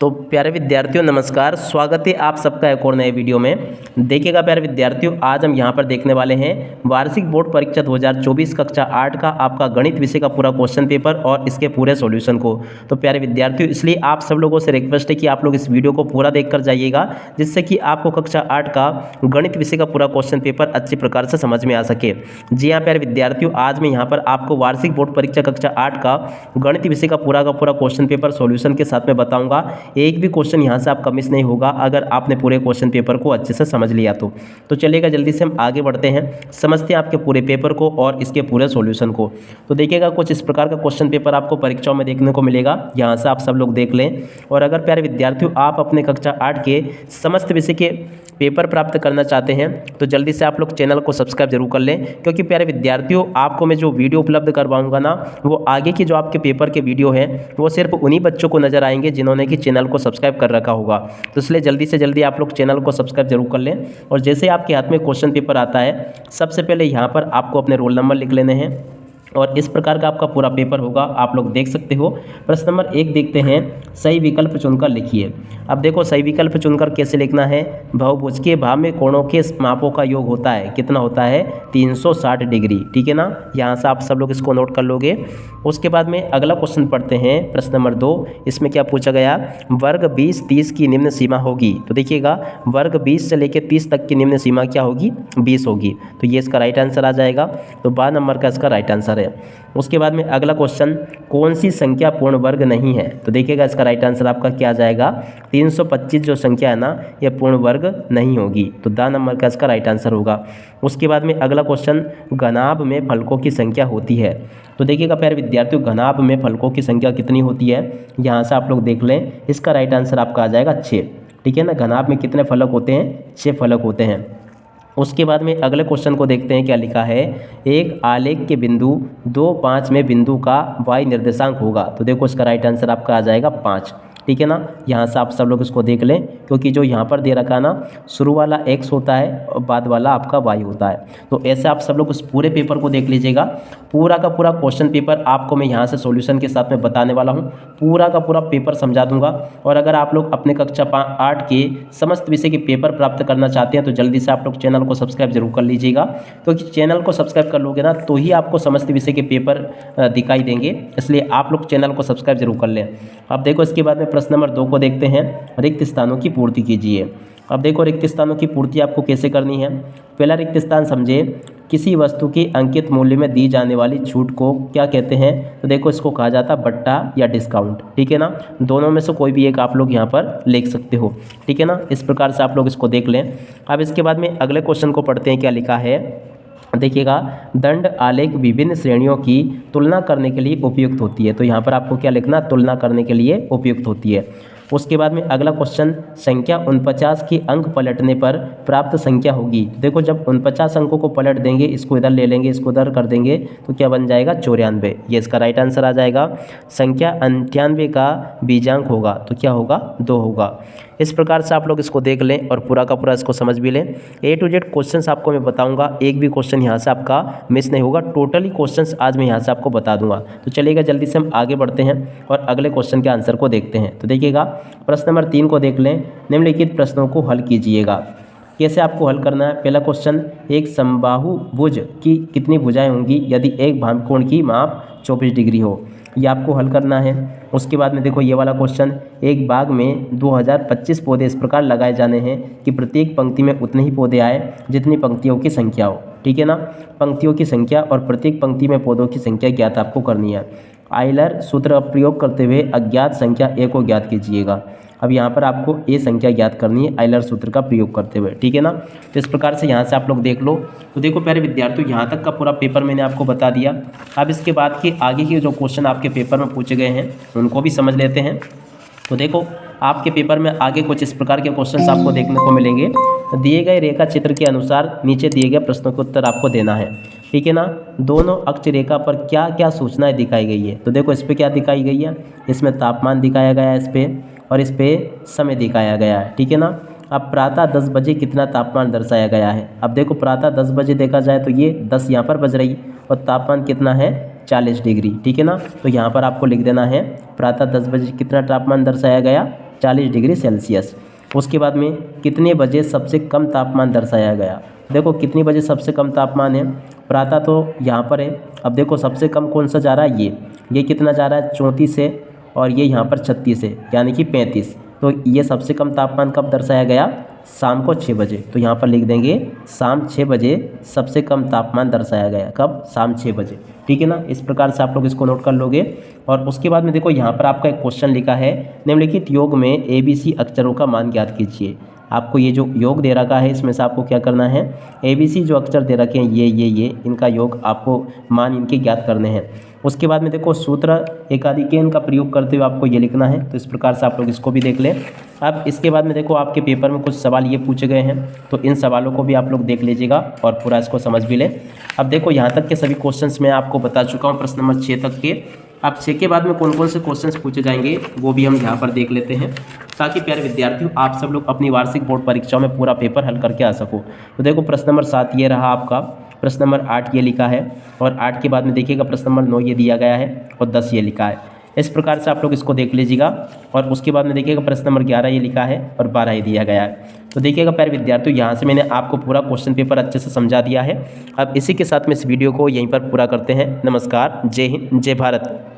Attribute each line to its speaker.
Speaker 1: तो प्यारे विद्यार्थियों नमस्कार, स्वागत है आप सबका एक और नए वीडियो में। देखिएगा प्यारे विद्यार्थियों, आज हम यहाँ पर देखने वाले हैं वार्षिक बोर्ड परीक्षा 2024 कक्षा 8 का आपका गणित विषय का पूरा क्वेश्चन पेपर और इसके पूरे सॉल्यूशन को। तो प्यारे विद्यार्थियों, इसलिए आप सब लोगों से रिक्वेस्ट है कि आप लोग इस वीडियो को पूरा देखकर जाइएगा, जिससे कि आपको कक्षा 8 का गणित विषय का पूरा क्वेश्चन पेपर अच्छी प्रकार से समझ में आ सके। जी हाँ प्यारे विद्यार्थियों, आज मैं यहाँ पर आपको वार्षिक बोर्ड परीक्षा कक्षा 8 का गणित विषय का पूरा क्वेश्चन पेपर सॉल्यूशन के साथ में बताऊँगा। एक भी क्वेश्चन यहाँ से आपका मिस नहीं होगा अगर आपने पूरे क्वेश्चन पेपर को अच्छे से समझ लिया तो चलिएगा जल्दी से हम आगे बढ़ते हैं, समझते हैं आपके पूरे पेपर को और इसके पूरे सॉल्यूशन को। तो देखिएगा कुछ इस प्रकार का क्वेश्चन पेपर आपको परीक्षाओं में देखने को मिलेगा, यहाँ से आप सब लोग देख लें। और अगर प्यारे विद्यार्थियों आप अपने कक्षा 8 के समस्त विषय के पेपर प्राप्त करना चाहते हैं तो जल्दी से आप लोग चैनल को सब्सक्राइब जरूर कर लें, क्योंकि प्यारे विद्यार्थियों आपको मैं जो वीडियो उपलब्ध करवाऊंगा ना, वो आगे की जो आपके पेपर के वीडियो हैं वो सिर्फ उन्हीं बच्चों को नजर आएंगे जिन्होंने कि चैनल को सब्सक्राइब कर रखा होगा। तो इसलिए जल्दी से जल्दी आप लोग चैनल को सब्सक्राइब जरूर कर लें। और जैसे आपके हाथ में क्वेश्चन पेपर आता है, सबसे पहले यहाँ पर आपको अपने रोल नंबर लिख लेने हैं और इस प्रकार का आपका पूरा पेपर होगा, आप लोग देख सकते हो। प्रश्न नंबर 1 देखते हैं, सही विकल्प चुनकर लिखिए। अब देखो सही विकल्प चुनकर कैसे लिखना है। बहुभुज के भाव में कोणों के मापों का योग होता है, कितना होता है 360 डिग्री, ठीक है ना। यहाँ से आप सब लोग इसको नोट कर लोगे। उसके बाद में अगला क्वेश्चन पढ़ते हैं, प्रश्न नंबर 2। इसमें क्या पूछा गया, वर्ग 20 30 की निम्न सीमा होगी। तो देखिएगा वर्ग 20 से लेकर 30 तक की निम्न सीमा क्या होगी, 20 होगी। तो ये इसका राइट आंसर आ जाएगा। तो 12 नंबर का इसका राइट आंसर है। उसके बाद में अगला क्वेश्चन, कौन सी संख्या पूर्ण वर्ग नहीं है। तो देखिएगा इसका राइट आंसर आपका क्या आ जाएगा, 325 जो संख्या है ना, यह पूर्ण वर्ग नहीं होगी। तो 10 नंबर का इसका राइट आंसर होगा। उसके बाद में अगला क्वेश्चन, घनाभ में फलकों की संख्या होती है। तो देखिएगा प्यारे विद्यार्थियों, घनाभ में फलकों की संख्या कितनी होती है, यहाँ से आप लोग देख लें। इसका राइट आंसर आपका आ जाएगा 6, ठीक है ना। घनाभ में कितने फलक होते हैं, 6 फलक होते हैं। उसके बाद में अगले क्वेश्चन को देखते हैं, क्या लिखा है, एक आलेख के बिंदु 2 5 में बिंदु का y निर्देशांक होगा। तो देखो इसका राइट आंसर आपका आ जाएगा 5, ठीक है ना। यहाँ से आप सब लोग इसको देख लें, क्योंकि जो यहाँ पर दे रखा है ना, शुरू वाला x होता है और बाद वाला आपका y होता है। तो ऐसे आप सब लोग उस पूरे पेपर को देख लीजिएगा। पूरा का पूरा क्वेश्चन पेपर आपको मैं यहाँ से सॉल्यूशन के साथ में बताने वाला हूँ, पूरा का पूरा पेपर समझा दूंगा। और अगर आप लोग अपने कक्षा 8 के समस्त विषय के पेपर प्राप्त करना चाहते हैं तो जल्दी से आप लोग चैनल को सब्सक्राइब जरूर कर लीजिएगा, क्योंकि चैनल को सब्सक्राइब कर लोगे ना तो ही आपको समस्त विषय के पेपर दिखाई देंगे। इसलिए आप लोग चैनल को सब्सक्राइब जरूर कर लें। अब देखो इसके बाद में प्रश्न नंबर 2 को देखते हैं, रिक्त स्थानों की पूर्ति कीजिए। अब देखो रिक्त स्थानों की पूर्ति आपको कैसे करनी है। पहला रिक्त स्थान समझे, किसी वस्तु की अंकित मूल्य में दी जाने वाली छूट को क्या कहते हैं। तो देखो इसको कहा जाता है बट्टा या डिस्काउंट, ठीक है ना। दोनों में से कोई भी एक आप लोग यहाँ पर लिख सकते हो, ठीक है ना। इस प्रकार से आप लोग इसको देख लें। अब इसके बाद में अगले क्वेश्चन को पढ़ते हैं, क्या लिखा है। देखिएगा, दंड आलेख विभिन्न श्रेणियों की तुलना करने के लिए उपयुक्त होती है। तो यहाँ पर आपको क्या लिखना, तुलना करने के लिए उपयुक्त होती है। उसके बाद में अगला क्वेश्चन, संख्या 49 की अंक पलटने पर प्राप्त संख्या होगी। देखो जब 49 अंकों को पलट देंगे, इसको इधर ले लेंगे, इसको उधर कर देंगे, तो क्या बन जाएगा 94। ये इसका राइट आंसर आ जाएगा। संख्या 98 का बीजांक होगा, तो क्या होगा, 2 होगा। इस प्रकार से आप लोग इसको देख लें और पूरा का पूरा इसको समझ भी लें। A to Z क्वेश्चंस आपको मैं बताऊंगा, एक भी क्वेश्चन यहाँ से आपका मिस नहीं होगा। टोटली क्वेश्चंस आज मैं यहाँ से आपको बता दूंगा। तो चलिएगा जल्दी से हम आगे बढ़ते हैं और अगले क्वेश्चन के आंसर को देखते हैं। तो देखिएगा प्रश्न नंबर 3 को देख लें, निम्नलिखित प्रश्नों को हल कीजिएगा। कैसे आपको हल करना है। पहला क्वेश्चन, एक समबाहु भुज की कितनी भुजाएं होंगी यदि एक भांगकोण की माप 24 डिग्री हो। ये आपको हल करना है। उसके बाद में देखो ये वाला क्वेश्चन, एक बाग में 2025 पौधे इस प्रकार लगाए जाने हैं कि प्रत्येक पंक्ति में उतने ही पौधे आए जितनी पंक्तियों की संख्या हो, ठीक है ना। पंक्तियों की संख्या और प्रत्येक पंक्ति में पौधों की संख्या ज्ञात आपको करनी है। आइलर सूत्र का प्रयोग करते हुए अज्ञात संख्या ए को ज्ञात कीजिएगा। अब यहाँ पर आपको ए संख्या ज्ञात करनी है आइलर सूत्र का प्रयोग करते हुए, ठीक है ना। तो इस प्रकार से यहाँ से आप लोग देख लो। तो देखो प्यारे विद्यार्थियों, यहाँ तक का पूरा पेपर मैंने आपको बता दिया। अब इसके बाद के आगे के जो क्वेश्चन आपके पेपर में पूछे गए हैं उनको भी समझ लेते हैं। तो देखो आपके पेपर में आगे कुछ इस प्रकार के क्वेश्चंस आपको देखने को मिलेंगे। दिए गए रेखा चित्र के अनुसार नीचे दिए गए प्रश्नों के उत्तर आपको देना है, ठीक है ना। दोनों अक्ष रेखा पर क्या क्या सूचनाएं दिखाई गई है। तो देखो इस पर क्या दिखाई गई है, इसमें तापमान दिखाया गया है इस पर, और इस पर समय दिखाया गया है, ठीक है ना। अब प्रातः 10 बजे कितना तापमान दर्शाया गया है। अब देखो प्रातः 10 बजे देखा जाए तो ये 10 यहाँ पर बज रही और तापमान कितना है 40 डिग्री, ठीक है ना। तो यहाँ पर आपको लिख देना है प्रातः 10 बजे कितना तापमान दर्शाया गया 40 डिग्री सेल्सियस। उसके बाद में कितने बजे सबसे कम तापमान दर्शाया गया। देखो कितनी बजे सबसे कम तापमान है, प्रातः तो यहाँ पर है। अब देखो सबसे कम कौन सा जा रहा है, ये कितना जा रहा है 34 है, और ये यहाँ पर 36 है, यानी कि 35। तो ये सबसे कम तापमान कब दर्शाया गया, शाम को 6 बजे। तो यहाँ पर लिख देंगे शाम 6 बजे सबसे कम तापमान दर्शाया गया। कब, शाम 6 बजे। ठीक है ना, इस प्रकार से आप लोग इसको नोट कर लोगे। और उसके बाद में देखो यहाँ पर आपका एक क्वेश्चन लिखा है, निम्नलिखित योग में ABC अक्षरों का मान ज्ञात कीजिए। आपको ये जो योग दे रखा है इसमें से आपको क्या करना है, ABC जो अक्षर दे रखे हैं ये इनका योग आपको मान इनके ज्ञात करने हैं। उसके बाद में देखो सूत्र एकाधिकेन का प्रयोग करते हुए आपको ये लिखना है। तो इस प्रकार से आप लोग इसको भी देख लें। अब इसके बाद में देखो आपके पेपर में कुछ सवाल ये पूछे गए हैं, तो इन सवालों को भी आप लोग देख लीजिएगा और पूरा इसको समझ भी लें। अब देखो यहाँ तक के सभी क्वेश्चंस मैं आपको बता चुका हूँ, प्रश्न नंबर 6 तक के। अब 6 के बाद में कौन कौन से क्वेश्चंस पूछे जाएंगे वो भी हम यहाँ पर देख लेते हैं, ताकि प्यारे विद्यार्थियों आप सब लोग अपनी वार्षिक बोर्ड परीक्षाओं में पूरा पेपर हल करके आ सको। तो देखो प्रश्न नंबर 7 ये रहा आपका, प्रश्न नंबर 8 ये लिखा है, और 8 के बाद में देखिएगा प्रश्न नंबर 9 ये दिया गया है, और 10 ये लिखा है। इस प्रकार से आप लोग इसको देख लीजिएगा। और उसके बाद में देखिएगा प्रश्न नंबर 11 ये लिखा है, और 12 ये दिया गया है। तो देखिएगा प्यारे विद्यार्थियों यहाँ से मैंने आपको पूरा क्वेश्चन पेपर अच्छे से समझा दिया है। अब इसी के साथ में इस वीडियो को यहीं पर पूरा करते हैं। नमस्कार, जय हिंद, जय भारत।